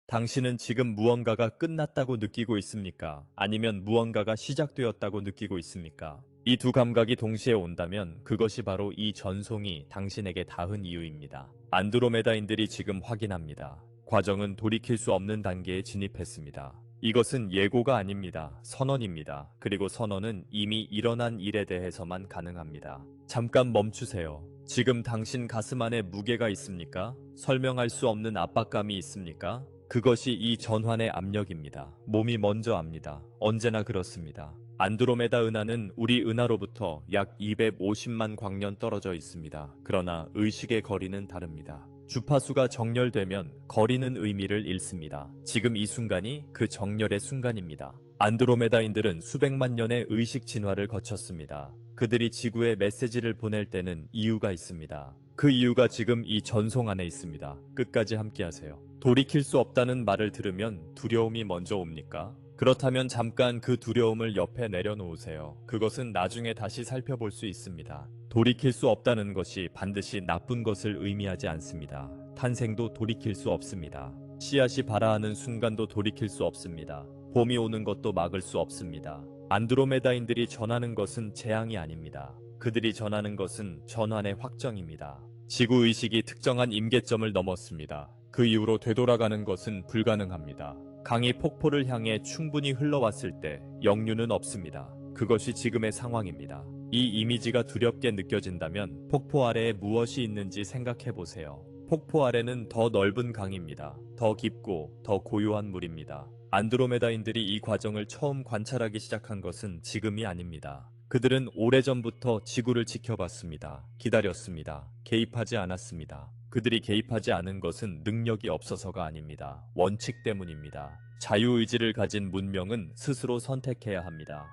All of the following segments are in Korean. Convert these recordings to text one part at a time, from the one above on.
당신은 지금 무언가가 끝났다고 느끼고 있습니까? 아니면 무언가가 시작되었다고 느끼고 있습니까? 이 두 감각이 동시에 온다면 그것이 바로 이 전송이 당신에게 닿은 이유입니다. 안드로메다인들이 지금 확인합니다. 과정은 돌이킬 수 없는 단계에 진입했습니다. 이것은 예고가 아닙니다. 선언입니다. 그리고 선언은 이미 일어난 일에 대해서만 가능합니다. 잠깐 멈추세요. 지금 당신 가슴 안에 무게가 있습니까? 설명할 수 없는 압박감이 있습니까? 그것이 이 전환의 압력입니다. 몸이 먼저 압니다. 언제나 그렇습니다. 안드로메다 은하는 우리 은하로부터 약 250만 광년 떨어져 있습니다. 그러나 의식의 거리는 다릅니다. 주파수가 정렬되면 거리는 의미를 잃습니다. 지금 이 순간이 그 정렬의 순간입니다. 안드로메다인들은 수백만 년의 의식 진화를 거쳤습니다. 그들이 지구에 메시지를 보낼 때는 이유가 있습니다. 그 이유가 지금 이 전송 안에 있습니다. 끝까지 함께하세요. 돌이킬 수 없다는 말을 들으면 두려움이 먼저 옵니까? 그렇다면 잠깐 그 두려움을 옆에 내려놓으세요. 그것은 나중에 다시 살펴볼 수 있습니다. 돌이킬 수 없다는 것이 반드시 나쁜 것을 의미하지 않습니다. 탄생도 돌이킬 수 없습니다. 씨앗이 발아하는 순간도 돌이킬 수 없습니다. 봄이 오는 것도 막을 수 없습니다. 안드로메다인들이 전하는 것은 재앙이 아닙니다. 그들이 전하는 것은 전환의 확정입니다. 지구의식이 특정한 임계점을 넘었습니다. 그 이후로 되돌아가는 것은 불가능합니다. 강이 폭포를 향해 충분히 흘러왔을 때 역류는 없습니다. 그것이 지금의 상황입니다. 이 이미지가 두렵게 느껴진다면 폭포 아래에 무엇이 있는지 생각해보세요. 폭포 아래는 더 넓은 강입니다. 더 깊고 더 고요한 물입니다. 안드로메다인들이 이 과정을 처음 관찰하기 시작한 것은 지금이 아닙니다. 그들은 오래전부터 지구를 지켜봤습니다. 기다렸습니다. 개입하지 않았습니다. 그들이 개입하지 않은 것은 능력이 없어서가 아닙니다. 원칙 때문입니다. 자유의지를 가진 문명은 스스로 선택해야 합니다.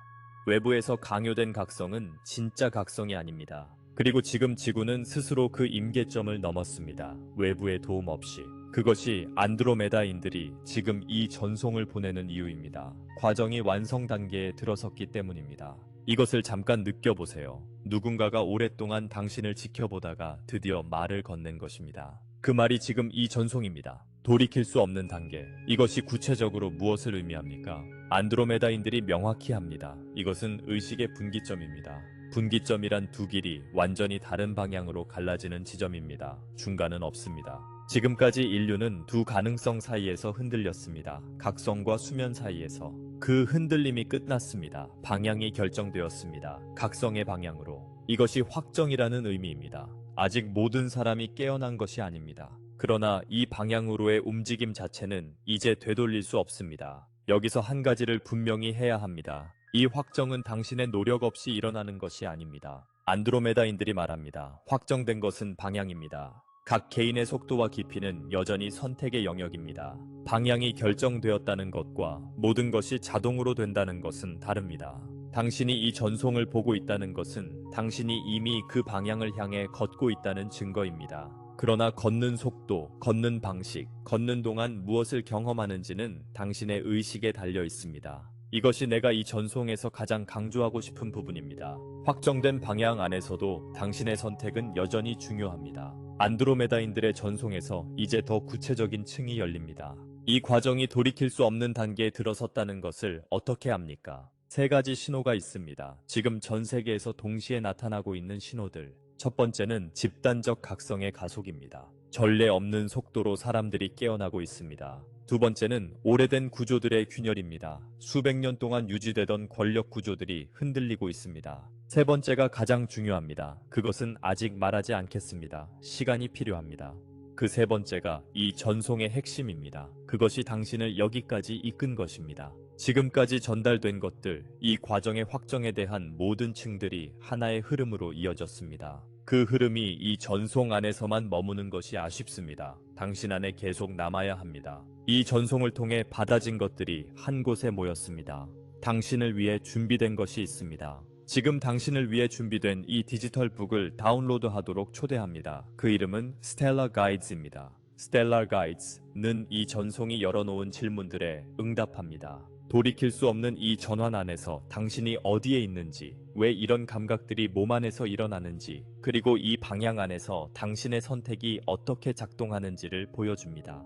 외부에서 강요된 각성은 진짜 각성이 아닙니다. 그리고 지금 지구는 스스로 그 임계점을 넘었습니다. 외부의 도움 없이. 그것이 안드로메다인들이 지금 이 전송을 보내는 이유입니다. 과정이 완성 단계에 들어섰기 때문입니다. 이것을 잠깐 느껴보세요. 누군가가 오랫동안 당신을 지켜보다가 드디어 말을 건넨 것입니다. 그 말이 지금 이 전송입니다. 돌이킬 수 없는 단계. 이것이 구체적으로 무엇을 의미합니까? 안드로메다인들이 명확히 합니다. 이것은 의식의 분기점입니다. 분기점이란 두 길이 완전히 다른 방향으로 갈라지는 지점입니다. 중간은 없습니다. 지금까지 인류는 두 가능성 사이에서 흔들렸습니다. 각성과 수면 사이에서. 그 흔들림이 끝났습니다. 방향이 결정되었습니다. 각성의 방향으로. 이것이 확정이라는 의미입니다. 아직 모든 사람이 깨어난 것이 아닙니다. 그러나 이 방향으로의 움직임 자체는 이제 되돌릴 수 없습니다. 여기서 한 가지를 분명히 해야 합니다. 이 확정은 당신의 노력 없이 일어나는 것이 아닙니다. 안드로메다인들이 말합니다. 확정된 것은 방향입니다. 각 개인의 속도와 깊이는 여전히 선택의 영역입니다. 방향이 결정되었다는 것과 모든 것이 자동으로 된다는 것은 다릅니다. 당신이 이 전송을 보고 있다는 것은 당신이 이미 그 방향을 향해 걷고 있다는 증거입니다. 그러나 걷는 속도, 걷는 방식, 걷는 동안 무엇을 경험하는지는 당신의 의식에 달려 있습니다. 이것이 내가 이 전송에서 가장 강조하고 싶은 부분입니다. 확정된 방향 안에서도 당신의 선택은 여전히 중요합니다. 안드로메다인들의 전송에서 이제 더 구체적인 층이 열립니다. 이 과정이 돌이킬 수 없는 단계에 들어섰다는 것을 어떻게 압니까? 세 가지 신호가 있습니다. 지금 전 세계에서 동시에 나타나고 있는 신호들. 첫 번째는 집단적 각성의 가속입니다. 전례 없는 속도로 사람들이 깨어나고 있습니다. 두 번째는 오래된 구조들의 균열입니다. 수백 년 동안 유지되던 권력 구조들이 흔들리고 있습니다. 세 번째가 가장 중요합니다. 그것은 아직 말하지 않겠습니다. 시간이 필요합니다. 그 세 번째가 이 전송의 핵심입니다. 그것이 당신을 여기까지 이끈 것입니다. 지금까지 전달된 것들, 이 과정의 확정에 대한 모든 층들이 하나의 흐름으로 이어졌습니다. 그 흐름이 이 전송 안에서만 머무는 것이 아쉽습니다. 당신 안에 계속 남아야 합니다. 이 전송을 통해 받아진 것들이 한 곳에 모였습니다. 당신을 위해 준비된 것이 있습니다. 지금 당신을 위해 준비된 이 디지털 북을 다운로드하도록 초대합니다. 그 이름은 Stellar Guides입니다. Stellar Guides는 이 전송이 열어놓은 질문들에 응답합니다. 돌이킬 수 없는 이 전환 안에서 당신이 어디에 있는지, 왜 이런 감각들이 몸 안에서 일어나는지, 그리고 이 방향 안에서 당신의 선택이 어떻게 작동하는지를 보여줍니다.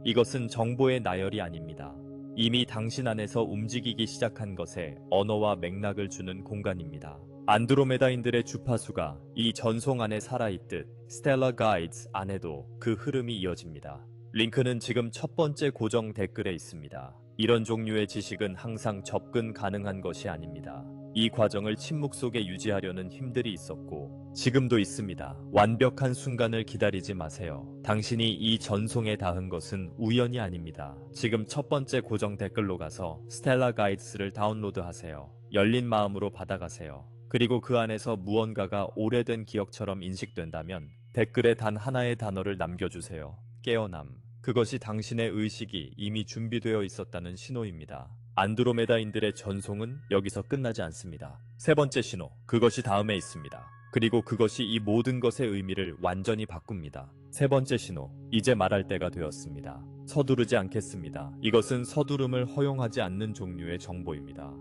이것은 정보의 나열이 아닙니다. 이미 당신 안에서 움직이기 시작한 것에 언어와 맥락을 주는 공간입니다. 안드로메다인들의 주파수가 이 전송 안에 살아있듯 스텔라 가이드스 안에도 그 흐름이 이어집니다. 링크는 지금 첫 번째 고정 댓글에 있습니다. 이런 종류의 지식은 항상 접근 가능한 것이 아닙니다. 이 과정을 침묵 속에 유지하려는 힘들이 있었고 지금도 있습니다. 완벽한 순간을 기다리지 마세요. 당신이 이 전송에 닿은 것은 우연이 아닙니다. 지금 첫 번째 고정 댓글로 가서 스텔라 가이드스를 다운로드하세요. 열린 마음으로 받아가세요. 그리고 그 안에서 무언가가 오래된 기억처럼 인식된다면 댓글에 단 하나의 단어를 남겨주세요. 깨어남. 그것이 당신의 의식이 이미 준비되어 있었다는 신호입니다. 안드로메다인들의 전송은 여기서 끝나지 않습니다. 세 번째 신호, 그것이 다음에 있습니다. 그리고 그것이 이 모든 것의 의미를 완전히 바꿉니다. 세 번째 신호, 이제 말할 때가 되었습니다. 서두르지 않겠습니다. 이것은 서두름을 허용하지 않는 종류의 정보입니다.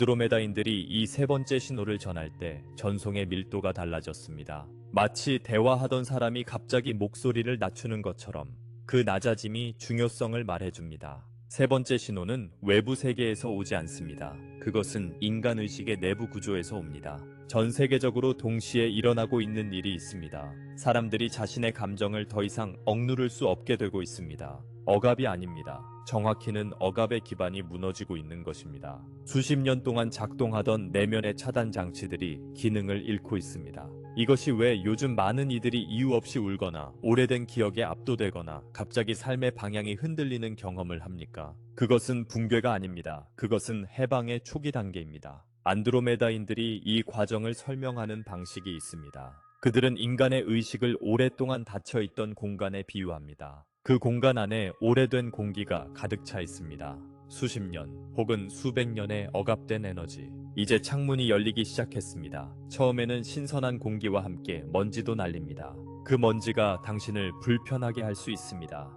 안드로메다인들이 이 세 번째 신호를 전할 때 전송의 밀도가 달라졌습니다. 마치 대화하던 사람이 갑자기 목소리를 낮추는 것처럼 그 낮아짐이 중요성을 말해줍니다. 세 번째 신호는 외부 세계에서 오지 않습니다. 그것은 인간의식의 내부 구조에서 옵니다. 전 세계적으로 동시에 일어나고 있는 일이 있습니다. 사람들이 자신의 감정을 더 이상 억누를 수 없게 되고 있습니다. 억압이 아닙니다. 정확히는 억압의 기반이 무너지고 있는 것입니다. 수십 년 동안 작동하던 내면의 차단 장치들이 기능을 잃고 있습니다. 이것이 왜 요즘 많은 이들이 이유 없이 울거나 오래된 기억에 압도되거나 갑자기 삶의 방향이 흔들리는 경험을 합니까? 그것은 붕괴가 아닙니다. 그것은 해방의 초기 단계입니다. 안드로메다인들이 이 과정을 설명하는 방식이 있습니다. 그들은 인간의 의식을 오랫동안 닫혀있던 공간에 비유합니다. 그 공간 안에 오래된 공기가 가득 차 있습니다. 수십 년 혹은 수백 년의 억압된 에너지. 이제 창문이 열리기 시작했습니다. 처음에는 신선한 공기와 함께 먼지도 날립니다. 그 먼지가 당신을 불편하게 할 수 있습니다.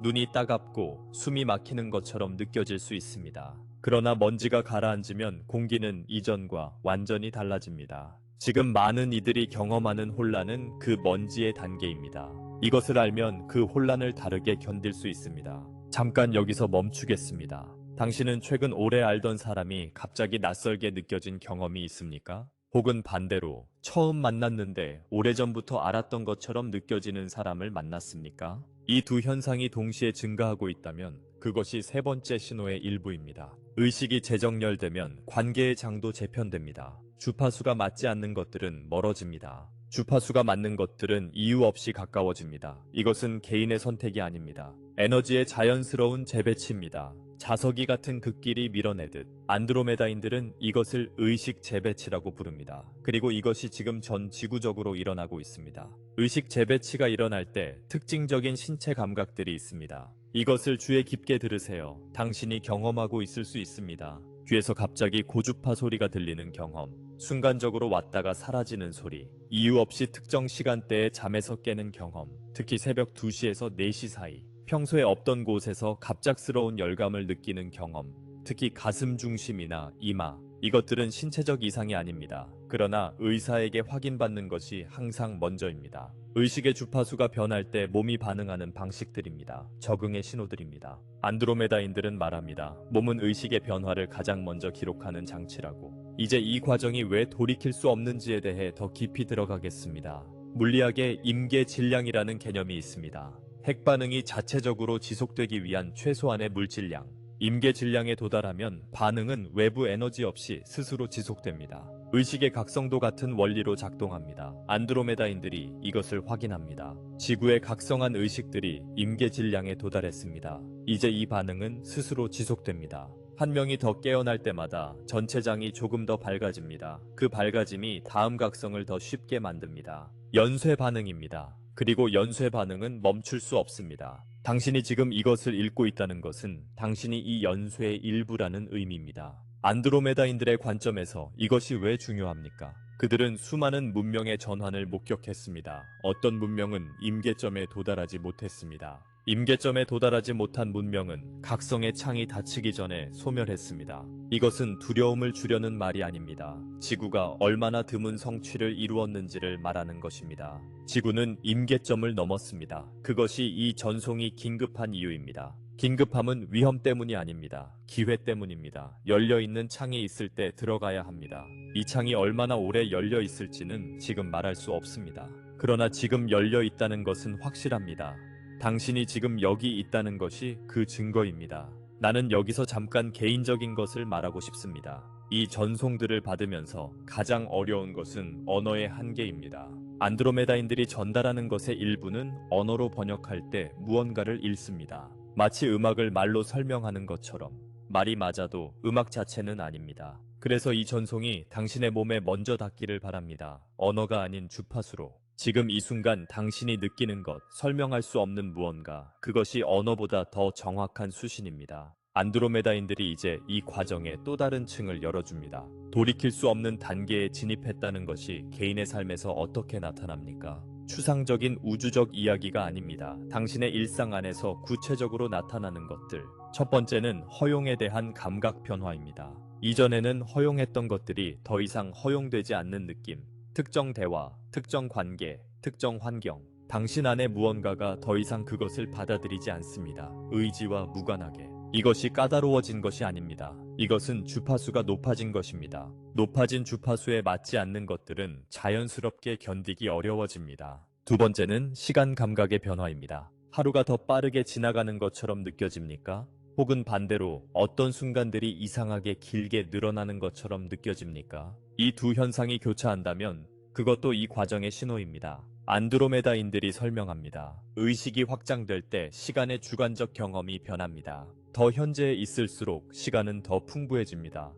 눈이 따갑고 숨이 막히는 것처럼 느껴질 수 있습니다. 그러나 먼지가 가라앉으면 공기는 이전과 완전히 달라집니다. 지금 많은 이들이 경험하는 혼란은 그 먼지의 단계입니다. 이것을 알면 그 혼란을 다르게 견딜 수 있습니다. 잠깐 여기서 멈추겠습니다. 당신은 최근 오래 알던 사람이 갑자기 낯설게 느껴진 경험이 있습니까? 혹은 반대로 처음 만났는데 오래전부터 알았던 것처럼 느껴지는 사람을 만났습니까? 이 두 현상이 동시에 증가하고 있다면 그것이 세 번째 신호의 일부입니다. 의식이 재정렬되면 관계의 장도 재편됩니다. 주파수가 맞지 않는 것들은 멀어집니다. 주파수가 맞는 것들은 이유 없이 가까워집니다. 이것은 개인의 선택이 아닙니다. 에너지의 자연스러운 재배치입니다. 자석이 같은 극길이 밀어내듯 안드로메다인들은 이것을 의식 재배치라고 부릅니다. 그리고 이것이 지금 전 지구적으로 일어나고 있습니다. 의식 재배치가 일어날 때 특징적인 신체 감각들이 있습니다. 이것을 귀에 깊게 들으세요. 당신이 경험하고 있을 수 있습니다. 귀에서 갑자기 고주파 소리가 들리는 경험, 순간적으로 왔다가 사라지는 소리, 이유 없이 특정 시간대에 잠에서 깨는 경험, 특히 새벽 2시에서 4시 사이, 평소에 없던 곳에서 갑작스러운 열감을 느끼는 경험, 특히 가슴 중심이나 이마, 이것들은 신체적 이상이 아닙니다. 그러나 의사에게 확인받는 것이 항상 먼저입니다. 의식의 주파수가 변할 때 몸이 반응하는 방식들입니다. 적응의 신호들입니다. 안드로메다인들은 말합니다. 몸은 의식의 변화를 가장 먼저 기록하는 장치라고. 이제 이 과정이 왜 돌이킬 수 없는지에 대해 더 깊이 들어가겠습니다. 물리학에 임계 질량이라는 개념이 있습니다. 핵반응이 자체적으로 지속되기 위한 최소한의 물질량, 임계 질량에 도달하면 반응은 외부 에너지 없이 스스로 지속됩니다. 의식의 각성도 같은 원리로 작동합니다. 안드로메다인들이 이것을 확인합니다. 지구의 각성한 의식들이 임계 질량에 도달했습니다. 이제 이 반응은 스스로 지속됩니다. 한 명이 더 깨어날 때마다 전체장이 조금 더 밝아집니다. 그 밝아짐이 다음 각성을 더 쉽게 만듭니다. 연쇄 반응입니다. 그리고 연쇄 반응은 멈출 수 없습니다. 당신이 지금 이것을 읽고 있다는 것은 당신이 이 연쇄의 일부라는 의미입니다. 안드로메다인들의 관점에서 이것이 왜 중요합니까? 그들은 수많은 문명의 전환을 목격했습니다. 어떤 문명은 임계점에 도달하지 못했습니다. 임계점에 도달하지 못한 문명은 각성의 창이 닫히기 전에 소멸했습니다. 이것은 두려움을 주려는 말이 아닙니다. 지구가 얼마나 드문 성취를 이루었는지를 말하는 것입니다. 지구는 임계점을 넘었습니다. 그것이 이 전송이 긴급한 이유입니다. 긴급함은 위험 때문이 아닙니다. 기회 때문입니다. 열려있는 창이 있을 때 들어가야 합니다. 이 창이 얼마나 오래 열려 있을지는 지금 말할 수 없습니다. 그러나 지금 열려 있다는 것은 확실합니다. 당신이 지금 여기 있다는 것이 그 증거입니다. 나는 여기서 잠깐 개인적인 것을 말하고 싶습니다. 이 전송들을 받으면서 가장 어려운 것은 언어의 한계입니다. 안드로메다인들이 전달하는 것의 일부는 언어로 번역할 때 무언가를 잃습니다. 마치 음악을 말로 설명하는 것처럼 말이 맞아도 음악 자체는 아닙니다. 그래서 이 전송이 당신의 몸에 먼저 닿기를 바랍니다. 언어가 아닌 주파수로. 지금 이 순간 당신이 느끼는 것, 설명할 수 없는 무언가, 그것이 언어보다 더 정확한 수신입니다. 안드로메다인들이 이제 이 과정에 또 다른 층을 열어줍니다. 돌이킬 수 없는 단계에 진입했다는 것이 개인의 삶에서 어떻게 나타납니까? 추상적인 우주적 이야기가 아닙니다. 당신의 일상 안에서 구체적으로 나타나는 것들. 첫 번째는 허용에 대한 감각 변화입니다. 이전에는 허용했던 것들이 더 이상 허용되지 않는 느낌. 특정 대화, 특정 관계, 특정 환경. 당신 안에 무언가가 더 이상 그것을 받아들이지 않습니다. 의지와 무관하게. 이것이 까다로워진 것이 아닙니다. 이것은 주파수가 높아진 것입니다. 높아진 주파수에 맞지 않는 것들은 자연스럽게 견디기 어려워집니다. 두 번째는 시간 감각의 변화입니다. 하루가 더 빠르게 지나가는 것처럼 느껴집니까? 혹은 반대로 어떤 순간들이 이상하게 길게 늘어나는 것처럼 느껴집니까? 이 두 현상이 교차한다면 그것도 이 과정의 신호입니다. 안드로메다인들이 설명합니다. 의식이 확장될 때 시간의 주관적 경험이 변합니다. 더 현재에 있을수록 시간은 더 풍부해집니다.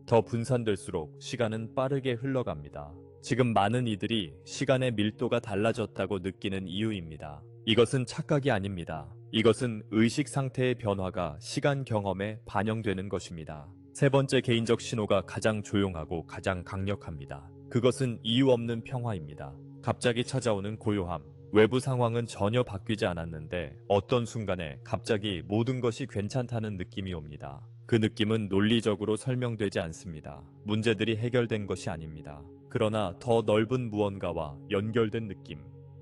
더 분산될수록 시간은 빠르게 흘러갑니다. 지금 많은 이들이 시간의 밀도가 달라졌다고 느끼는 이유입니다. 이것은 착각이 아닙니다. 이것은 의식 상태의 변화가 시간 경험에 반영되는 것입니다. 세 번째 개인적 신호가 가장 조용하고 가장 강력합니다. 그것은 이유 없는 평화입니다. 갑자기 찾아오는 고요함. 외부 상황은 전혀 바뀌지 않았는데 어떤 순간에 갑자기 모든 것이 괜찮다는 느낌이 옵니다. 그 느낌은 논리적으로 설명되지 않습니다. 문제들이 해결된 것이 아닙니다. 그러나 더 넓은 무언가와 연결된 느낌.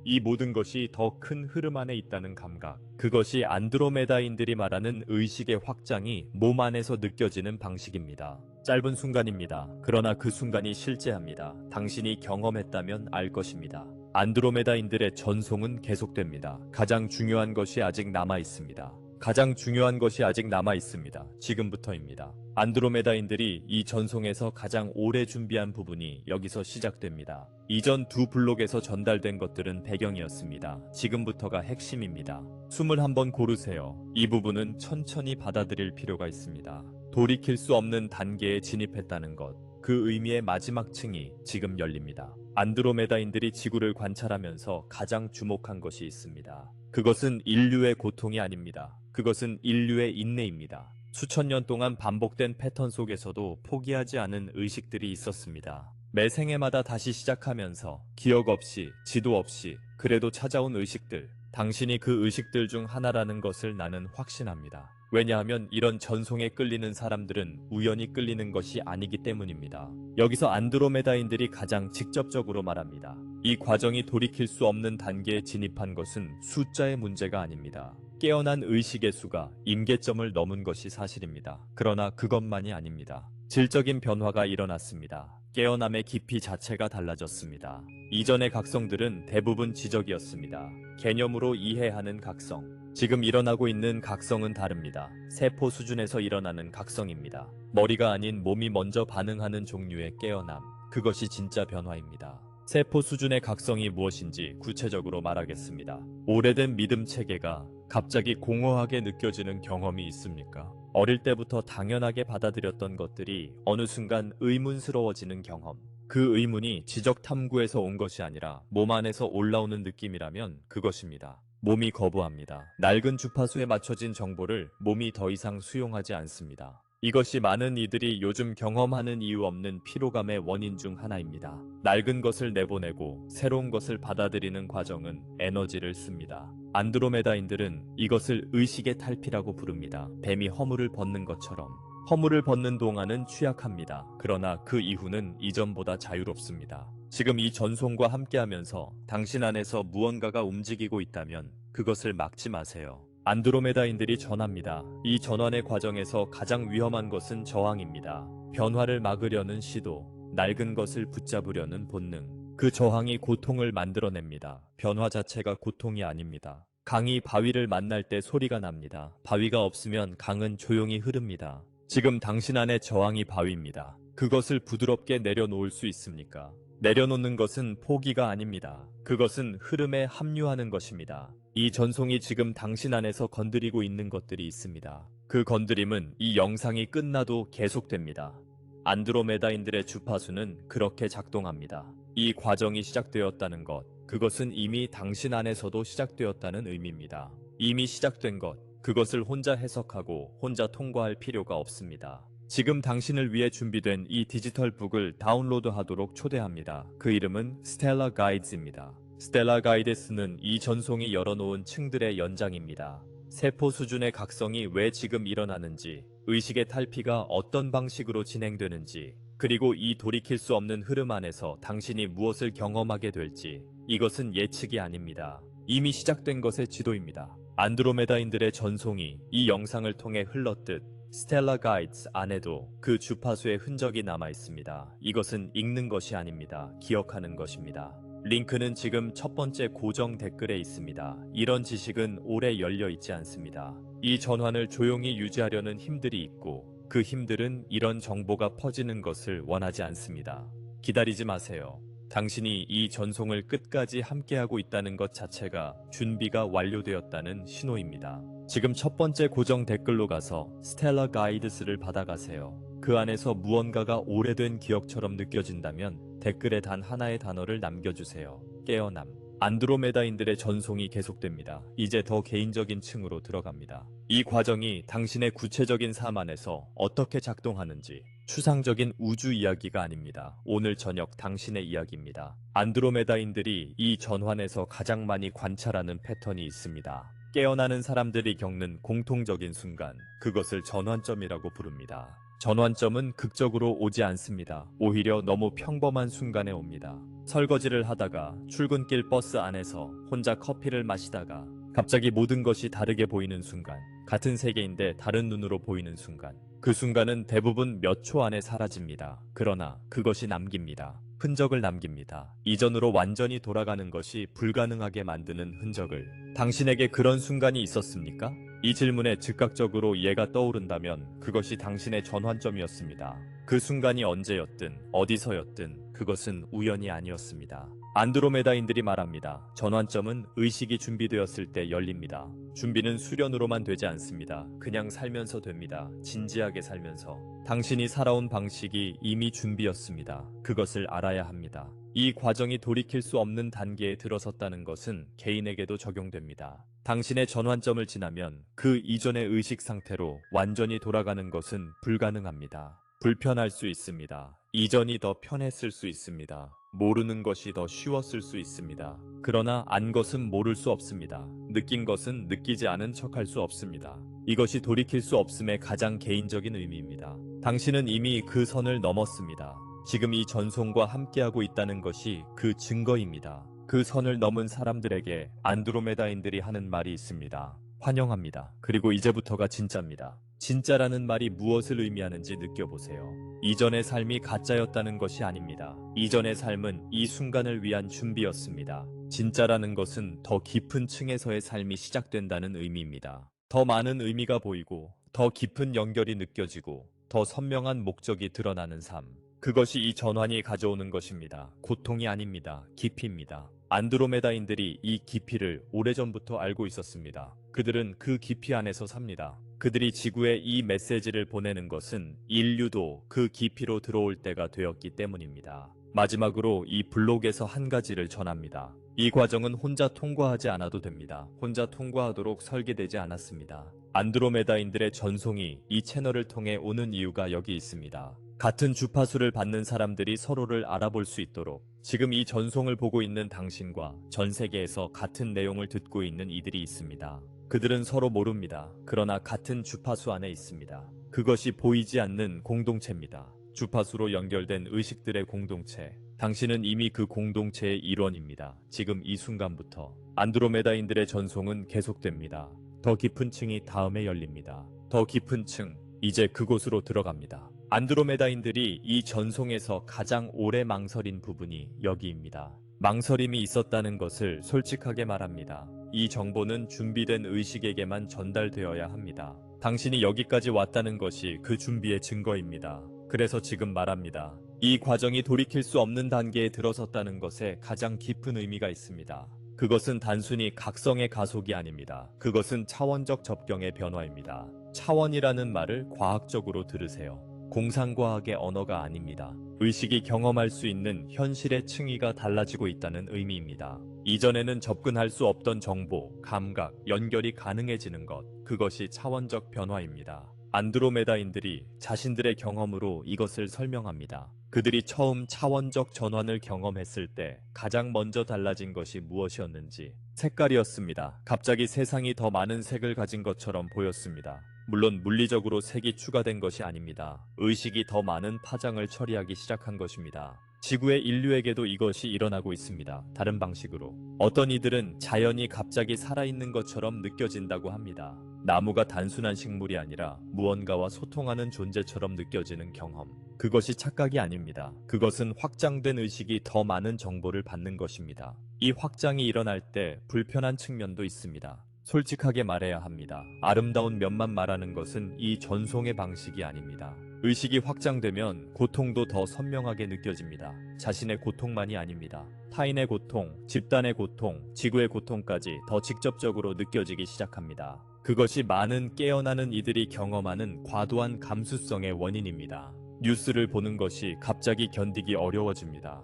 이 모든 것이 더 큰 흐름 안에 있다는 감각. 그것이 안드로메다인들이 말하는 의식의 확장이 몸 안에서 느껴지는 방식입니다. 짧은 순간입니다. 그러나 그 순간이 실제합니다. 당신이 경험했다면 알 것입니다. 안드로메다인들의 전송은 계속됩니다. 가장 중요한 것이 아직 남아 있습니다. 가장 중요한 것이 아직 남아 있습니다. 지금부터입니다. 안드로메다인들이 이 전송에서 가장 오래 준비한 부분이 여기서 시작됩니다. 이전 두 블록에서 전달된 것들은 배경이었습니다. 지금부터가 핵심입니다. 숨을 한번 고르세요. 이 부분은 천천히 받아들일 필요가 있습니다. 돌이킬 수 없는 단계에 진입했다는 것. 그 의미의 마지막 층이 지금 열립니다. 안드로메다인들이 지구를 관찰하면서 가장 주목한 것이 있습니다. 그것은 인류의 고통이 아닙니다. 그것은 인류의 인내입니다. 수천 년 동안 반복된 패턴 속에서도 포기하지 않은 의식들이 있었습니다. 매 생애마다 다시 시작하면서 기억 없이, 지도 없이 그래도 찾아온 의식들. 당신이 그 의식들 중 하나라는 것을 나는 확신합니다. 왜냐하면 이런 전송에 끌리는 사람들은 우연히 끌리는 것이 아니기 때문입니다. 여기서 안드로메다인들이 가장 직접적으로 말합니다. 이 과정이 돌이킬 수 없는 단계에 진입한 것은 숫자의 문제가 아닙니다. 깨어난 의식의 수가 임계점을 넘은 것이 사실입니다. 그러나 그것만이 아닙니다. 질적인 변화가 일어났습니다. 깨어남의 깊이 자체가 달라졌습니다. 이전의 각성들은 대부분 지적이었습니다. 개념으로 이해하는 각성. 지금 일어나고 있는 각성은 다릅니다. 세포 수준에서 일어나는 각성입니다. 머리가 아닌 몸이 먼저 반응하는 종류의 깨어남. 그것이 진짜 변화입니다. 세포 수준의 각성이 무엇인지 구체적으로 말하겠습니다. 오래된 믿음 체계가 갑자기 공허하게 느껴지는 경험이 있습니까? 어릴 때부터 당연하게 받아들였던 것들이 어느 순간 의문스러워지는 경험. 그 의문이 지적 탐구에서 온 것이 아니라 몸 안에서 올라오는 느낌이라면 그것입니다. 몸이 거부합니다. 낡은 주파수에 맞춰진 정보를 몸이 더 이상 수용하지 않습니다. 이것이 많은 이들이 요즘 경험하는 이유 없는 피로감의 원인 중 하나입니다. 낡은 것을 내보내고 새로운 것을 받아들이는 과정은 에너지를 씁니다. 안드로메다인들은 이것을 의식의 탈피라고 부릅니다. 뱀이 허물을 벗는 것처럼. 허물을 벗는 동안은 취약합니다. 그러나 그 이후는 이전보다 자유롭습니다. 지금 이 전송과 함께하면서 당신 안에서 무언가가 움직이고 있다면 그것을 막지 마세요. 안드로메다인들이 전합니다. 이 전환의 과정에서 가장 위험한 것은 저항입니다. 변화를 막으려는 시도, 낡은 것을 붙잡으려는 본능. 그 저항이 고통을 만들어냅니다. 변화 자체가 고통이 아닙니다. 강이 바위를 만날 때 소리가 납니다. 바위가 없으면 강은 조용히 흐릅니다. 지금 당신 안에 저항이 바위입니다. 그것을 부드럽게 내려놓을 수 있습니까? 내려놓는 것은 포기가 아닙니다. 그것은 흐름에 합류하는 것입니다. 이 전송이 지금 당신 안에서 건드리고 있는 것들이 있습니다. 그 건드림은 이 영상이 끝나도 계속됩니다. 안드로메다인들의 주파수는 그렇게 작동합니다. 이 과정이 시작되었다는 것, 그것은 이미 당신 안에서도 시작되었다는 의미입니다. 이미 시작된 것, 그것을 혼자 해석하고 혼자 통과할 필요가 없습니다. 지금 당신을 위해 준비된 이 디지털 북을 다운로드하도록 초대합니다. 그 이름은 스텔라 가이드스입니다. 스텔라 가이드스는 이 전송이 열어놓은 층들의 연장입니다. 세포 수준의 각성이 왜 지금 일어나는지, 의식의 탈피가 어떤 방식으로 진행되는지, 그리고 이 돌이킬 수 없는 흐름 안에서 당신이 무엇을 경험하게 될지, 이것은 예측이 아닙니다. 이미 시작된 것의 지도입니다. 안드로메다인들의 전송이 이 영상을 통해 흘렀듯 스텔라 가이드스 안에도 그 주파수의 흔적이 남아 있습니다. 이것은 읽는 것이 아닙니다. 기억하는 것입니다. 링크는 지금 첫 번째 고정 댓글에 있습니다. 이런 지식은 오래 열려 있지 않습니다. 이 전환을 조용히 유지하려는 힘들이 있고 그 힘들은 이런 정보가 퍼지는 것을 원하지 않습니다. 기다리지 마세요. 당신이 이 전송을 끝까지 함께하고 있다는 것 자체가 준비가 완료되었다는 신호입니다. 지금 첫 번째 고정 댓글로 가서 스텔라 가이드스를 받아가세요. 그 안에서 무언가가 오래된 기억처럼 느껴진다면 댓글에 단 하나의 단어를 남겨주세요. 깨어남. 안드로메다인들의 전송이 계속됩니다. 이제 더 개인적인 층으로 들어갑니다. 이 과정이 당신의 구체적인 삶 안에서 어떻게 작동하는지 추상적인 우주 이야기가 아닙니다. 오늘 저녁 당신의 이야기입니다. 안드로메다인들이 이 전환에서 가장 많이 관찰하는 패턴이 있습니다. 깨어나는 사람들이 겪는 공통적인 순간, 그것을 전환점이라고 부릅니다. 전환점은 극적으로 오지 않습니다. 오히려 너무 평범한 순간에 옵니다. 설거지를 하다가 출근길 버스 안에서 혼자 커피를 마시다가 갑자기 모든 것이 다르게 보이는 순간, 같은 세계인데 다른 눈으로 보이는 순간, 그 순간은 대부분 몇 초 안에 사라집니다. 그러나 그것이 남깁니다. 흔적을 남깁니다. 이전으로 완전히 돌아가는 것이 불가능하게 만드는 흔적을. 당신에게 그런 순간이 있었습니까? 이 질문에 즉각적으로 이해가 떠오른다면 그것이 당신의 전환점이었습니다. 그 순간이 언제였든 어디서였든 그것은 우연이 아니었습니다. 안드로메다인들이 말합니다. 전환점은 의식이 준비되었을 때 열립니다. 준비는 수련으로만 되지 않습니다. 그냥 살면서 됩니다. 진지하게 살면서. 당신이 살아온 방식이 이미 준비였습니다. 그것을 알아야 합니다. 이 과정이 돌이킬 수 없는 단계에 들어섰다는 것은 개인에게도 적용됩니다. 당신의 전환점을 지나면 그 이전의 의식 상태로 완전히 돌아가는 것은 불가능합니다. 불편할 수 있습니다. 이전이 더 편했을 수 있습니다. 모르는 것이 더 쉬웠을 수 있습니다. 그러나 안 것은 모를 수 없습니다. 느낀 것은 느끼지 않은 척할 수 없습니다. 이것이 돌이킬 수 없음의 가장 개인적인 의미입니다. 당신은 이미 그 선을 넘었습니다. 지금 이 전송과 함께하고 있다는 것이 그 증거입니다. 그 선을 넘은 사람들에게 안드로메다인들이 하는 말이 있습니다. 환영합니다. 그리고 이제부터가 진짜입니다. 진짜라는 말이 무엇을 의미하는지 느껴보세요. 이전의 삶이 가짜였다는 것이 아닙니다. 이전의 삶은 이 순간을 위한 준비였습니다. 진짜라는 것은 더 깊은 층에서의 삶이 시작된다는 의미입니다. 더 많은 의미가 보이고, 더 깊은 연결이 느껴지고, 더 선명한 목적이 드러나는 삶. 그것이 이 전환이 가져오는 것입니다. 고통이 아닙니다. 깊이입니다. 안드로메다인들이 이 깊이를 오래전부터 알고 있었습니다. 그들은 그 깊이 안에서 삽니다. 그들이 지구에 이 메시지를 보내는 것은 인류도 그 깊이로 들어올 때가 되었기 때문입니다. 마지막으로 이 블록에서 한 가지를 전합니다. 이 과정은 혼자 통과하지 않아도 됩니다. 혼자 통과하도록 설계되지 않았습니다. 안드로메다인들의 전송이 이 채널을 통해 오는 이유가 여기 있습니다. 같은 주파수를 받는 사람들이 서로를 알아볼 수 있도록 지금 이 전송을 보고 있는 당신과 전 세계에서 같은 내용을 듣고 있는 이들이 있습니다. 그들은 서로 모릅니다. 그러나 같은 주파수 안에 있습니다. 그것이 보이지 않는 공동체입니다. 주파수로 연결된 의식들의 공동체. 당신은 이미 그 공동체의 일원입니다. 지금 이 순간부터 안드로메다인들의 전송은 계속됩니다. 더 깊은 층이 다음에 열립니다. 더 깊은 층, 이제 그곳으로 들어갑니다. 안드로메다인들이 이 전송에서 가장 오래 망설인 부분이 여기입니다. 망설임이 있었다는 것을 솔직하게 말합니다. 이 정보는 준비된 의식에게만 전달되어야 합니다. 당신이 여기까지 왔다는 것이 그 준비의 증거입니다. 그래서 지금 말합니다. 이 과정이 돌이킬 수 없는 단계에 들어섰다는 것에 가장 깊은 의미가 있습니다. 그것은 단순히 각성의 가속이 아닙니다. 그것은 차원적 접경의 변화입니다. 차원이라는 말을 과학적으로 들으세요. 공상과학의 언어가 아닙니다. 의식이 경험할 수 있는 현실의 층위가 달라지고 있다는 의미입니다. 이전에는 접근할 수 없던 정보, 감각, 연결이 가능해지는 것, 그것이 차원적 변화입니다. 안드로메다인들이 자신들의 경험으로 이것을 설명합니다. 그들이 처음 차원적 전환을 경험했을 때 가장 먼저 달라진 것이 무엇이었는지 색깔이었습니다. 갑자기 세상이 더 많은 색을 가진 것처럼 보였습니다. 물론 물리적으로 색이 추가된 것이 아닙니다. 의식이 더 많은 파장을 처리하기 시작한 것입니다. 지구의 인류에게도 이것이 일어나고 있습니다. 다른 방식으로. 어떤 이들은 자연이 갑자기 살아있는 것처럼 느껴진다고 합니다. 나무가 단순한 식물이 아니라 무언가와 소통하는 존재처럼 느껴지는 경험. 그것이 착각이 아닙니다. 그것은 확장된 의식이 더 많은 정보를 받는 것입니다. 이 확장이 일어날 때 불편한 측면도 있습니다. 솔직하게 말해야 합니다. 아름다운 면만 말하는 것은 이 전송의 방식이 아닙니다. 의식이 확장되면 고통도 더 선명하게 느껴집니다. 자신의 고통만이 아닙니다. 타인의 고통, 집단의 고통, 지구의 고통까지 더 직접적으로 느껴지기 시작합니다. 그것이 많은 깨어나는 이들이 경험하는 과도한 감수성의 원인입니다. 뉴스를 보는 것이 갑자기 견디기 어려워집니다.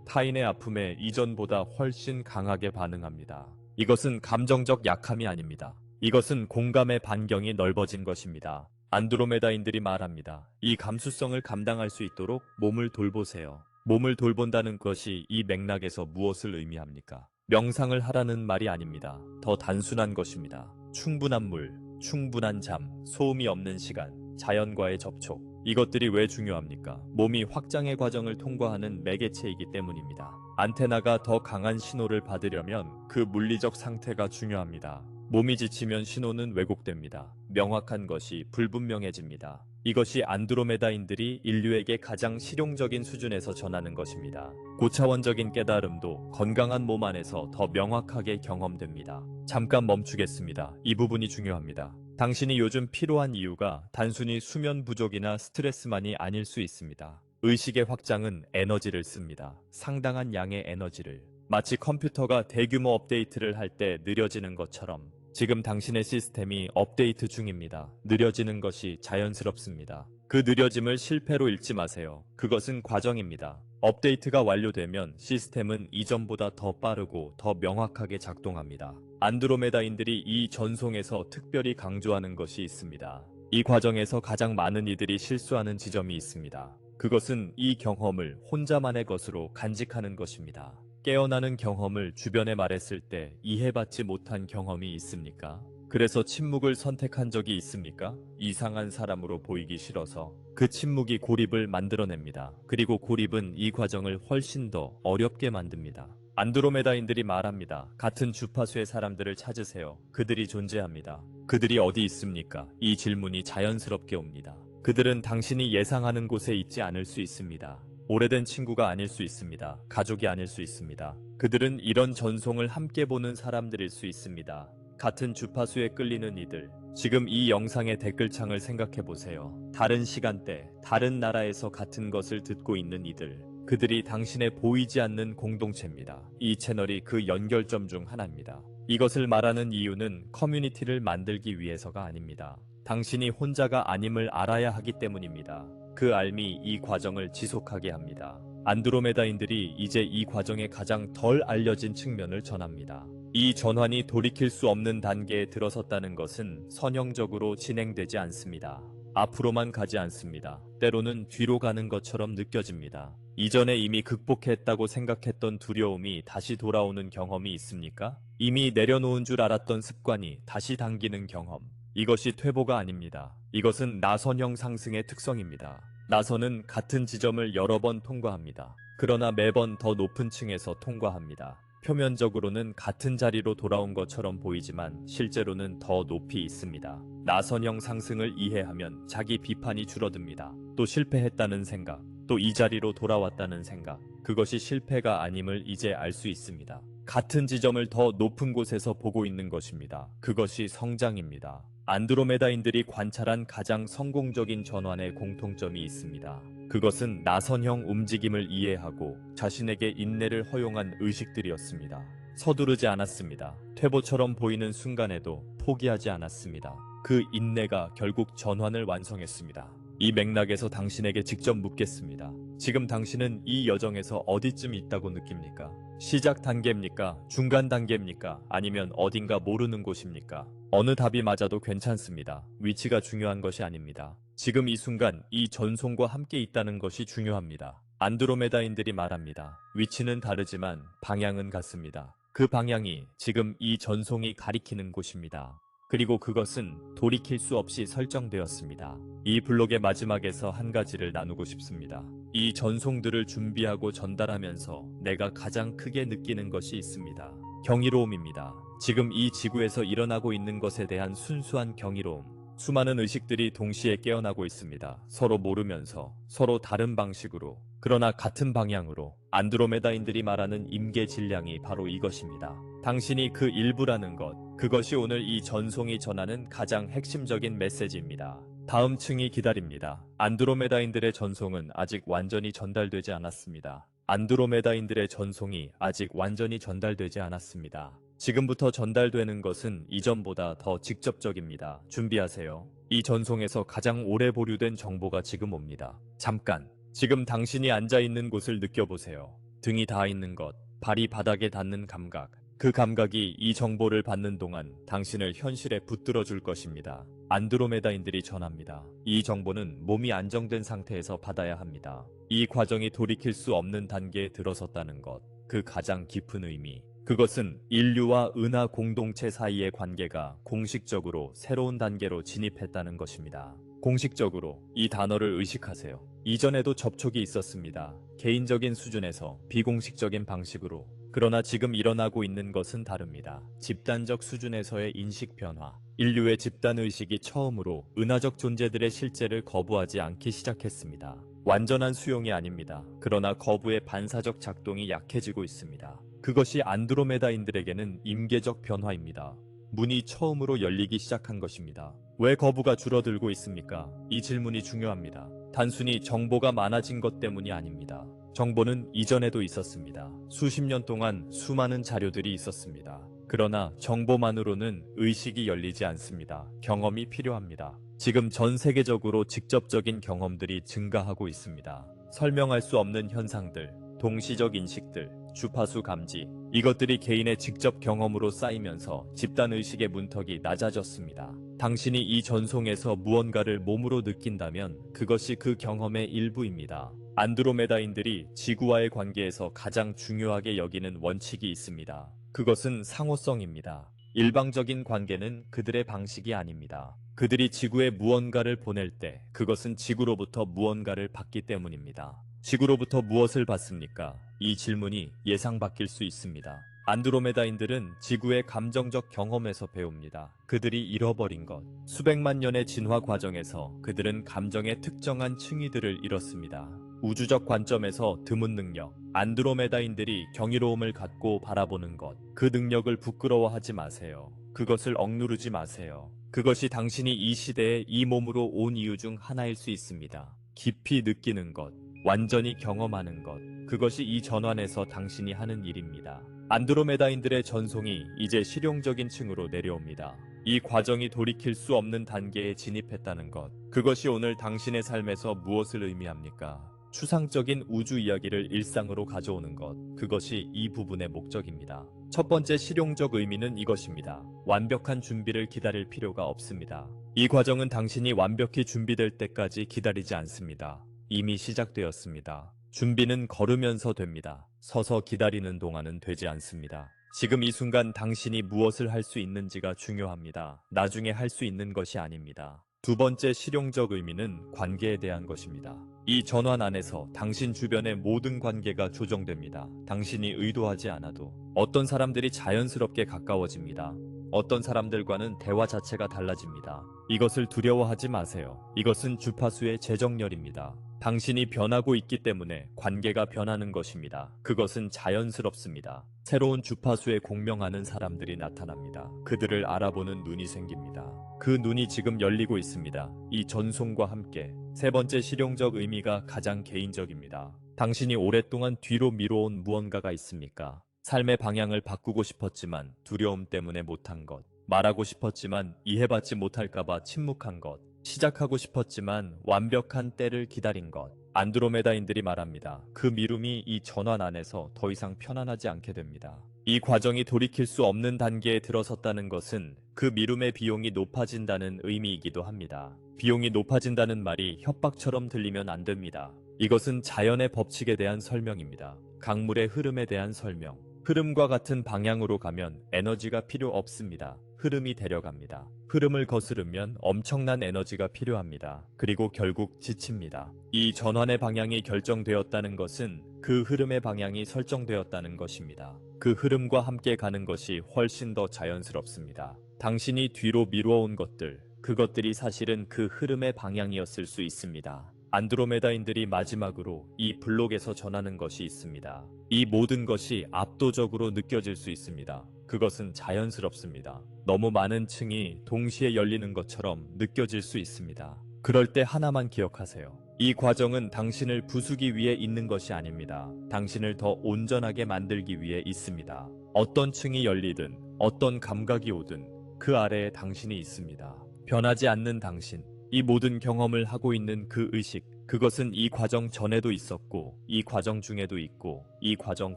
타인의 아픔에 이전보다 훨씬 강하게 반응합니다. 이것은 감정적 약함이 아닙니다. 이것은 공감의 반경이 넓어진 것입니다. 안드로메다인들이 말합니다. 이 감수성을 감당할 수 있도록 몸을 돌보세요. 몸을 돌본다는 것이 이 맥락에서 무엇을 의미합니까? 명상을 하라는 말이 아닙니다. 더 단순한 것입니다. 충분한 물, 충분한 잠, 소음이 없는 시간, 자연과의 접촉. 이것들이 왜 중요합니까? 몸이 확장의 과정을 통과하는 매개체이기 때문입니다. 안테나가 더 강한 신호를 받으려면 그 물리적 상태가 중요합니다. 몸이 지치면 신호는 왜곡됩니다. 명확한 것이 불분명해집니다. 이것이 안드로메다인들이 인류에게 가장 실용적인 수준에서 전하는 것입니다. 고차원적인 깨달음도 건강한 몸 안에서 더 명확하게 경험됩니다. 잠깐 멈추겠습니다. 이 부분이 중요합니다. 당신이 요즘 피로한 이유가 단순히 수면 부족이나 스트레스만이 아닐 수 있습니다. 의식의 확장은 에너지를 씁니다. 상당한 양의 에너지를. 마치 컴퓨터가 대규모 업데이트를 할 때 느려지는 것처럼 지금 당신의 시스템이 업데이트 중입니다. 느려지는 것이 자연스럽습니다. 그 느려짐을 실패로 읽지 마세요. 그것은 과정입니다. 업데이트가 완료되면 시스템은 이전보다 더 빠르고 더 명확하게 작동합니다. 안드로메다인들이 이 전송에서 특별히 강조하는 것이 있습니다. 이 과정에서 가장 많은 이들이 실수하는 지점이 있습니다. 그것은 이 경험을 혼자만의 것으로 간직하는 것입니다. 깨어나는 경험을 주변에 말했을 때 이해받지 못한 경험이 있습니까? 그래서 침묵을 선택한 적이 있습니까? 이상한 사람으로 보이기 싫어서 그 침묵이 고립을 만들어냅니다. 그리고 고립은 이 과정을 훨씬 더 어렵게 만듭니다. 안드로메다인들이 말합니다. 같은 주파수의 사람들을 찾으세요. 그들이 존재합니다. 그들이 어디 있습니까? 이 질문이 자연스럽게 옵니다. 그들은 당신이 예상하는 곳에 있지 않을 수 있습니다. 오래된 친구가 아닐 수 있습니다. 가족이 아닐 수 있습니다. 그들은 이런 전송을 함께 보는 사람들일 수 있습니다. 같은 주파수에 끌리는 이들. 지금 이 영상의 댓글창을 생각해보세요. 다른 시간대, 다른 나라에서 같은 것을 듣고 있는 이들. 그들이 당신의 보이지 않는 공동체입니다. 이 채널이 그 연결점 중 하나입니다. 이것을 말하는 이유는 커뮤니티를 만들기 위해서가 아닙니다. 당신이 혼자가 아님을 알아야 하기 때문입니다. 그 알미 이 과정을 지속하게 합니다. 안드로메다인들이 이제 이 과정의 가장 덜 알려진 측면을 전합니다. 이 전환이 돌이킬 수 없는 단계에 들어섰다는 것은 선형적으로 진행되지 않습니다. 앞으로만 가지 않습니다. 때로는 뒤로 가는 것처럼 느껴집니다. 이전에 이미 극복했다고 생각했던 두려움이 다시 돌아오는 경험이 있습니까? 이미 내려놓은 줄 알았던 습관이 다시 당기는 경험. 이것이 퇴보가 아닙니다. 이것은 나선형 상승의 특성입니다. 나선은 같은 지점을 여러 번 통과합니다. 그러나 매번 더 높은 층에서 통과합니다. 표면적으로는 같은 자리로 돌아온 것처럼 보이지만 실제로는 더 높이 있습니다. 나선형 상승을 이해하면 자기 비판이 줄어듭니다. 또 실패했다는 생각, 또 이 자리로 돌아왔다는 생각, 그것이 실패가 아님을 이제 알 수 있습니다. 같은 지점을 더 높은 곳에서 보고 있는 것입니다. 그것이 성장입니다. 안드로메다인들이 관찰한 가장 성공적인 전환의 공통점이 있습니다. 그것은 나선형 움직임을 이해하고 자신에게 인내를 허용한 의식들이었습니다. 서두르지 않았습니다. 퇴보처럼 보이는 순간에도 포기하지 않았습니다. 그 인내가 결국 전환을 완성했습니다. 이 맥락에서 당신에게 직접 묻겠습니다. 지금 당신은 이 여정에서 어디쯤 있다고 느낍니까? 시작 단계입니까? 중간 단계입니까? 아니면 어딘가 모르는 곳입니까? 어느 답이 맞아도 괜찮습니다. 위치가 중요한 것이 아닙니다. 지금 이 순간 이 전송과 함께 있다는 것이 중요합니다. 안드로메다인들이 말합니다. 위치는 다르지만 방향은 같습니다. 그 방향이 지금 이 전송이 가리키는 곳입니다. 그리고 그것은 돌이킬 수 없이 설정되었습니다. 이 블록의 마지막에서 한 가지를 나누고 싶습니다. 이 전송들을 준비하고 전달하면서 내가 가장 크게 느끼는 것이 있습니다. 경이로움입니다. 지금 이 지구에서 일어나고 있는 것에 대한 순수한 경이로움. 수많은 의식들이 동시에 깨어나고 있습니다. 서로 모르면서, 서로 다른 방식으로, 그러나 같은 방향으로. 안드로메다인들이 말하는 임계 질량이 바로 이것입니다. 당신이 그 일부라는 것, 그것이 오늘 이 전송이 전하는 가장 핵심적인 메시지입니다. 다음 층이 기다립니다. 안드로메다인들의 전송은 아직 완전히 전달되지 않았습니다. 안드로메다인들의 전송이 아직 완전히 전달되지 않았습니다. 지금부터 전달되는 것은 이전보다 더 직접적입니다. 준비하세요. 이 전송에서 가장 오래 보류된 정보가 지금 옵니다. 잠깐, 지금 당신이 앉아있는 곳을 느껴보세요. 등이 닿아 있는 것, 발이 바닥에 닿는 감각. 그 감각이 이 정보를 받는 동안 당신을 현실에 붙들어 줄 것입니다. 안드로메다인들이 전합니다. 이 정보는 몸이 안정된 상태에서 받아야 합니다. 이 과정이 돌이킬 수 없는 단계에 들어섰다는 것, 그 가장 깊은 의미. 그것은 인류와 은하 공동체 사이의 관계가 공식적으로 새로운 단계로 진입했다는 것입니다. 공식적으로 이 단어를 의식하세요. 이전에도 접촉이 있었습니다. 개인적인 수준에서 비공식적인 방식으로. 그러나 지금 일어나고 있는 것은 다릅니다. 집단적 수준에서의 인식 변화. 인류의 집단의식이 처음으로 은하적 존재들의 실제를 거부하지 않기 시작했습니다. 완전한 수용이 아닙니다. 그러나 거부의 반사적 작동이 약해지고 있습니다. 그것이 안드로메다인들에게는 임계적 변화입니다. 문이 처음으로 열리기 시작한 것입니다. 왜 거부가 줄어들고 있습니까? 이 질문이 중요합니다. 단순히 정보가 많아진 것 때문이 아닙니다. 정보는 이전에도 있었습니다. 수십 년 동안 수많은 자료들이 있었습니다. 그러나 정보만으로는 의식이 열리지 않습니다. 경험이 필요합니다. 지금 전 세계적으로 직접적인 경험들이 증가하고 있습니다. 설명할 수 없는 현상들, 동시적 인식들, 주파수 감지, 이것들이 개인의 직접 경험으로 쌓이면서 집단의식의 문턱이 낮아졌습니다. 당신이 이 전송에서 무언가를 몸으로 느낀다면 그것이 그 경험의 일부입니다. 안드로메다인들이 지구와의 관계에서 가장 중요하게 여기는 원칙이 있습니다. 그것은 상호성입니다. 일방적인 관계는 그들의 방식이 아닙니다. 그들이 지구에 무언가를 보낼 때 그것은 지구로부터 무언가를 받기 때문입니다. 지구로부터 무엇을 받습니까? 이 질문이 예상 바뀔 수 있습니다. 안드로메다인들은 지구의 감정적 경험에서 배웁니다. 그들이 잃어버린 것. 수백만 년의 진화 과정에서 그들은 감정의 특정한 층위들을 잃었습니다. 우주적 관점에서 드문 능력. 안드로메다인들이 경이로움을 갖고 바라보는 것. 그 능력을 부끄러워하지 마세요. 그것을 억누르지 마세요. 그것이 당신이 이 시대에 이 몸으로 온 이유 중 하나일 수 있습니다. 깊이 느끼는 것. 완전히 경험하는 것. 그것이 이 전환에서 당신이 하는 일입니다. 안드로메다인들의 전송이 이제 실용적인 층으로 내려옵니다. 이 과정이 돌이킬 수 없는 단계에 진입했다는 것. 그것이 오늘 당신의 삶에서 무엇을 의미합니까? 추상적인 우주 이야기를 일상으로 가져오는 것, 그것이 이 부분의 목적입니다. 첫 번째 실용적 의미는 이것입니다. 완벽한 준비를 기다릴 필요가 없습니다. 이 과정은 당신이 완벽히 준비될 때까지 기다리지 않습니다. 이미 시작되었습니다. 준비는 걸으면서 됩니다. 서서 기다리는 동안은 되지 않습니다. 지금 이 순간 당신이 무엇을 할 수 있는지가 중요합니다. 나중에 할 수 있는 것이 아닙니다. 두 번째 실용적 의미는 관계에 대한 것입니다. 이 전환 안에서 당신 주변의 모든 관계가 조정됩니다. 당신이 의도하지 않아도 어떤 사람들이 자연스럽게 가까워집니다. 어떤 사람들과는 대화 자체가 달라집니다. 이것을 두려워하지 마세요. 이것은 주파수의 재정렬입니다. 당신이 변하고 있기 때문에 관계가 변하는 것입니다. 그것은 자연스럽습니다. 새로운 주파수에 공명하는 사람들이 나타납니다. 그들을 알아보는 눈이 생깁니다. 그 눈이 지금 열리고 있습니다. 이 전송과 함께 세 번째 실용적 의미가 가장 개인적입니다. 당신이 오랫동안 뒤로 미뤄온 무언가가 있습니까? 삶의 방향을 바꾸고 싶었지만 두려움 때문에 못한 것, 말하고 싶었지만 이해받지 못할까봐 침묵한 것, 시작하고 싶었지만 완벽한 때를 기다린 것. 안드로메다인들이 말합니다. 그 미룸이 이 전환 안에서 더 이상 편안하지 않게 됩니다. 이 과정이 돌이킬 수 없는 단계에 들어섰다는 것은 그 미룸의 비용이 높아진다는 의미이기도 합니다. 비용이 높아진다는 말이 협박처럼 들리면 안 됩니다. 이것은 자연의 법칙에 대한 설명입니다. 강물의 흐름에 대한 설명. 흐름과 같은 방향으로 가면 에너지가 필요 없습니다. 흐름이 데려갑니다. 흐름을 거스르면 엄청난 에너지가 필요합니다. 그리고 결국 지칩니다. 이 전환의 방향이 결정되었다는 것은 그 흐름의 방향이 설정되었다는 것입니다. 그 흐름과 함께 가는 것이 훨씬 더 자연스럽습니다. 당신이 뒤로 미뤄온 것들, 그것들이 사실은 그 흐름의 방향이었을 수 있습니다. 안드로메다인들이 마지막으로 이 블록에서 전하는 것이 있습니다. 이 모든 것이 압도적으로 느껴질 수 있습니다. 그것은 자연스럽습니다. 너무 많은 층이 동시에 열리는 것처럼 느껴질 수 있습니다. 그럴 때 하나만 기억하세요. 이 과정은 당신을 부수기 위해 있는 것이 아닙니다. 당신을 더 온전하게 만들기 위해 있습니다. 어떤 층이 열리든 어떤 감각이 오든 그 아래에 당신이 있습니다. 변하지 않는 당신. 이 모든 경험을 하고 있는 그 의식, 그것은 이 과정 전에도 있었고, 이 과정 중에도 있고, 이 과정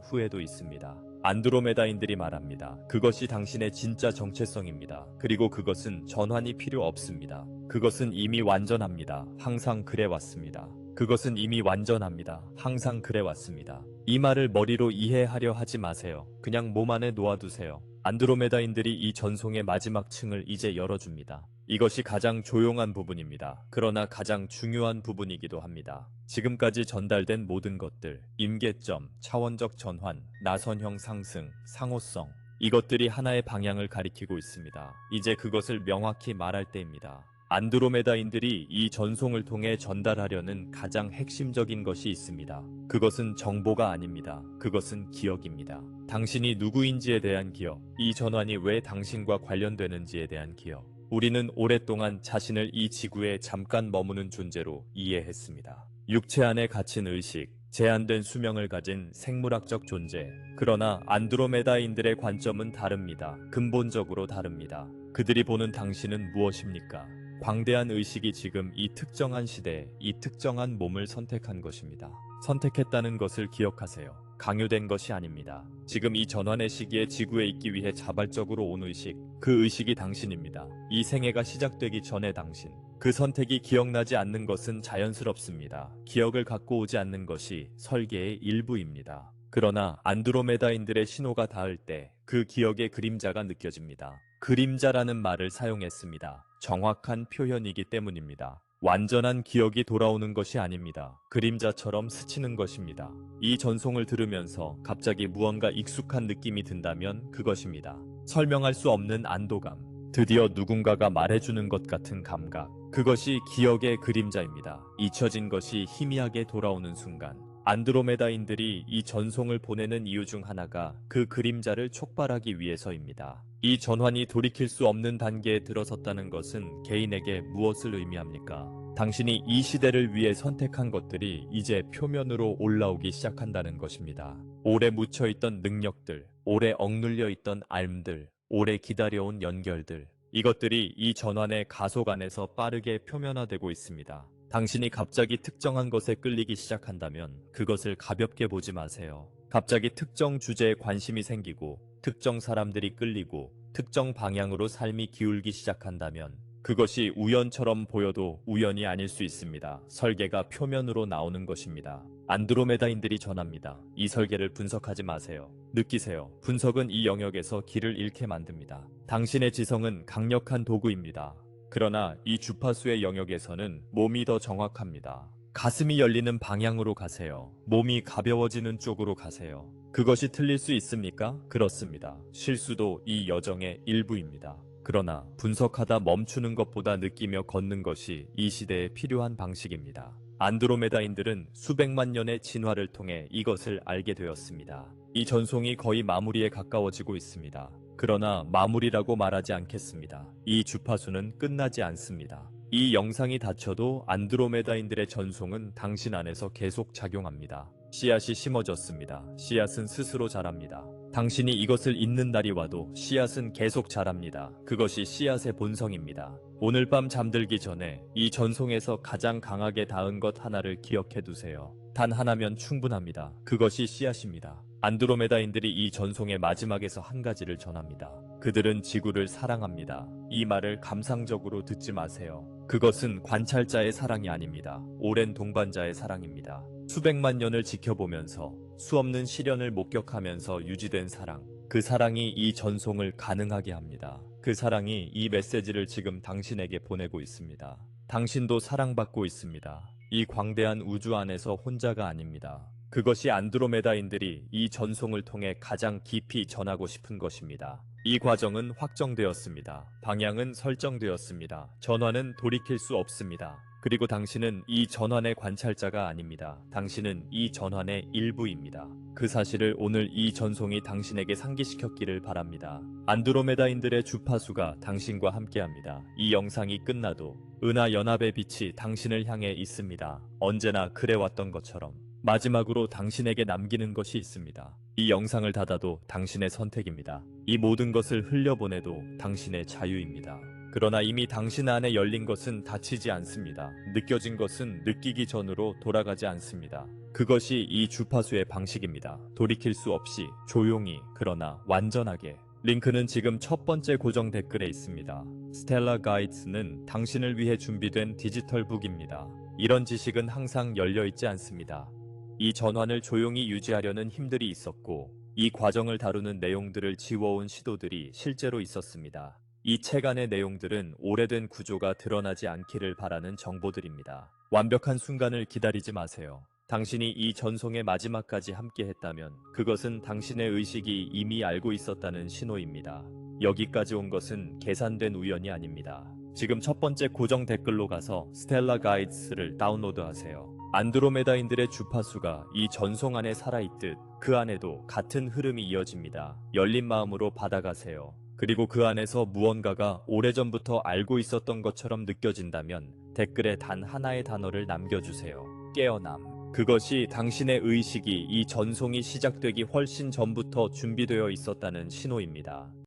후에도 있습니다. 안드로메다인들이 말합니다. 그것이 당신의 진짜 정체성입니다. 그리고 그것은 전환이 필요 없습니다. 그것은 이미 완전합니다. 항상 그래왔습니다. 그것은 이미 완전합니다. 항상 그래왔습니다. 이 말을 머리로 이해하려 하지 마세요. 그냥 몸 안에 놓아두세요. 안드로메다인들이 이 전송의 마지막 층을 이제 열어줍니다. 이것이 가장 조용한 부분입니다. 그러나 가장 중요한 부분이기도 합니다. 지금까지 전달된 모든 것들, 임계점, 차원적 전환, 나선형 상승, 상호성, 이것들이 하나의 방향을 가리키고 있습니다. 이제 그것을 명확히 말할 때입니다. 안드로메다인들이 이 전송을 통해 전달하려는 가장 핵심적인 것이 있습니다. 그것은 정보가 아닙니다. 그것은 기억입니다. 당신이 누구인지에 대한 기억, 이 전환이 왜 당신과 관련되는지에 대한 기억. 우리는 오랫동안 자신을 이 지구에 잠깐 머무는 존재로 이해했습니다. 육체 안에 갇힌 의식, 제한된 수명을 가진 생물학적 존재. 그러나 안드로메다인들의 관점은 다릅니다. 근본적으로 다릅니다. 그들이 보는 당신은 무엇입니까? 광대한 의식이 지금 이 특정한 시대에 이 특정한 몸을 선택한 것입니다. 선택했다는 것을 기억하세요. 강요된 것이 아닙니다. 지금 이 전환의 시기에 지구에 있기 위해 자발적으로 온 의식, 그 의식이 당신입니다. 이 생애가 시작되기 전에 당신. 그 선택이 기억나지 않는 것은 자연스럽습니다. 기억을 갖고 오지 않는 것이 설계의 일부입니다. 그러나 안드로메다인들의 신호가 닿을 때 그 기억의 그림자가 느껴집니다. 그림자라는 말을 사용했습니다. 정확한 표현이기 때문입니다. 완전한 기억이 돌아오는 것이 아닙니다. 그림자처럼 스치는 것입니다. 이 전송을 들으면서 갑자기 무언가 익숙한 느낌이 든다면 그것입니다. 설명할 수 없는 안도감. 드디어 누군가가 말해주는 것 같은 감각. 그것이 기억의 그림자입니다. 잊혀진 것이 희미하게 돌아오는 순간. 안드로메다인들이 이 전송을 보내는 이유 중 하나가 그 그림자를 촉발하기 위해서입니다. 이 전환이 돌이킬 수 없는 단계에 들어섰다는 것은 개인에게 무엇을 의미합니까? 당신이 이 시대를 위해 선택한 것들이 이제 표면으로 올라오기 시작한다는 것입니다. 오래 묻혀있던 능력들, 오래 억눌려 있던 알들, 오래 기다려온 연결들, 이것들이 이 전환의 가속 안에서 빠르게 표면화되고 있습니다. 당신이 갑자기 특정한 것에 끌리기 시작한다면 그것을 가볍게 보지 마세요. 갑자기 특정 주제에 관심이 생기고 특정 사람들이 끌리고 특정 방향으로 삶이 기울기 시작한다면 그것이 우연처럼 보여도 우연이 아닐 수 있습니다. 설계가 표면으로 나오는 것입니다. 안드로메다인들이 전합니다. 이 설계를 분석하지 마세요. 느끼세요. 분석은 이 영역에서 길을 잃게 만듭니다. 당신의 지성은 강력한 도구입니다. 그러나 이 주파수의 영역에서는 몸이 더 정확합니다. 가슴이 열리는 방향으로 가세요. 몸이 가벼워지는 쪽으로 가세요. 그것이 틀릴 수 있습니까? 그렇습니다. 실수도 이 여정의 일부입니다. 그러나 분석하다 멈추는 것보다 느끼며 걷는 것이 이 시대에 필요한 방식입니다. 안드로메다인들은 수백만 년의 진화를 통해 이것을 알게 되었습니다. 이 전송이 거의 마무리에 가까워지고 있습니다. 그러나 마무리라고 말하지 않겠습니다. 이 주파수는 끝나지 않습니다. 이 영상이 닫혀도 안드로메다인들의 전송은 당신 안에서 계속 작용합니다. 씨앗이 심어졌습니다. 씨앗은 스스로 자랍니다. 당신이 이것을 잊는 날이 와도 씨앗은 계속 자랍니다. 그것이 씨앗의 본성입니다. 오늘 밤 잠들기 전에 이 전송에서 가장 강하게 닿은 것 하나를 기억해 두세요. 단 하나면 충분합니다. 그것이 씨앗입니다. 안드로메다인들이 이 전송의 마지막에서 한 가지를 전합니다. 그들은 지구를 사랑합니다. 이 말을 감상적으로 듣지 마세요. 그것은 관찰자의 사랑이 아닙니다. 오랜 동반자의 사랑입니다. 수백만 년을 지켜보면서 수없는 시련을 목격하면서 유지된 사랑. 그 사랑이 이 전송을 가능하게 합니다. 그 사랑이 이 메시지를 지금 당신에게 보내고 있습니다. 당신도 사랑받고 있습니다. 이 광대한 우주 안에서 혼자가 아닙니다. 그것이 안드로메다인들이 이 전송을 통해 가장 깊이 전하고 싶은 것입니다. 이 과정은 확정되었습니다. 방향은 설정되었습니다. 전환은 돌이킬 수 없습니다. 그리고 당신은 이 전환의 관찰자가 아닙니다. 당신은 이 전환의 일부입니다. 그 사실을 오늘 이 전송이 당신에게 상기시켰기를 바랍니다. 안드로메다인들의 주파수가 당신과 함께합니다. 이 영상이 끝나도 은하 연합의 빛이 당신을 향해 있습니다. 언제나 그래왔던 것처럼. 마지막으로 당신에게 남기는 것이 있습니다. 이 영상을 닫아도 당신의 선택입니다. 이 모든 것을 흘려보내도 당신의 자유입니다. 그러나 이미 당신 안에 열린 것은 닫히지 않습니다. 느껴진 것은 느끼기 전으로 돌아가지 않습니다. 그것이 이 주파수의 방식입니다. 돌이킬 수 없이 조용히 그러나 완전하게. 링크는 지금 첫 번째 고정 댓글에 있습니다. 스텔라 가이드스는 당신을 위해 준비된 디지털 북입니다. 이런 지식은 항상 열려있지 않습니다. 이 전환을 조용히 유지하려는 힘들이 있었고 이 과정을 다루는 내용들을 지워온 시도들이 실제로 있었습니다. 이 책 안의 내용들은 오래된 구조가 드러나지 않기를 바라는 정보들입니다. 완벽한 순간을 기다리지 마세요. 당신이 이 전송의 마지막까지 함께했다면 그것은 당신의 의식이 이미 알고 있었다는 신호입니다. 여기까지 온 것은 계산된 우연이 아닙니다. 지금 첫 번째 고정 댓글로 가서 스텔라 가이드스를 다운로드하세요. 안드로메다인들의 주파수가 이 전송 안에 살아있듯 그 안에도 같은 흐름이 이어집니다. 열린 마음으로 받아가세요. 그리고 그 안에서 무언가가 오래전부터 알고 있었던 것처럼 느껴진다면 댓글에 단 하나의 단어를 남겨주세요. 깨어남. 그것이 당신의 의식이 이 전송이 시작되기 훨씬 전부터 준비되어 있었다는 신호입니다.